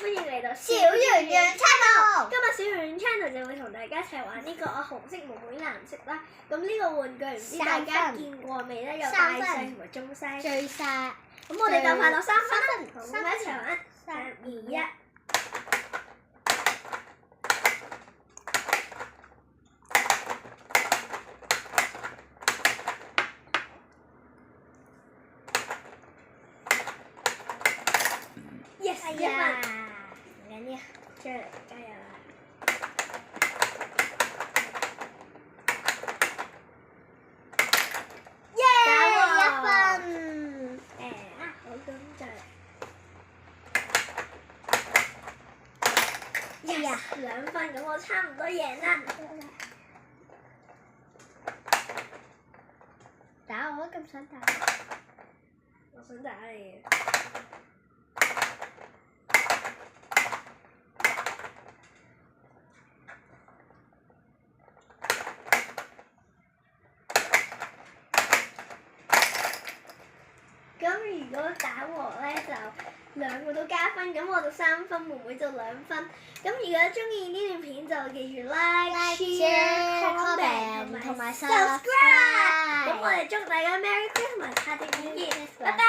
歡迎嚟到小圓圓 channel。今日小圓圓 channel 就會同大家一齊玩呢個紅色妹妹藍色啦。咁呢個玩具唔知大家見過未咧？有大細同埋中細。最細。咁我哋就快到3分，同我哋一齊玩。3、2、1。Yes， 1分。唔緊要，出嚟加油啦！1分。好咁就2分，咁我差唔多贏啦。打我咁想打。我想打你。咁如果打和咧，就2個都加分，咁我就3分，妹妹就2分。咁如果中意呢段片就記住 like、share、comment 同埋 subscribe。咁我哋祝大家 Merry Christmas，下次見，拜拜。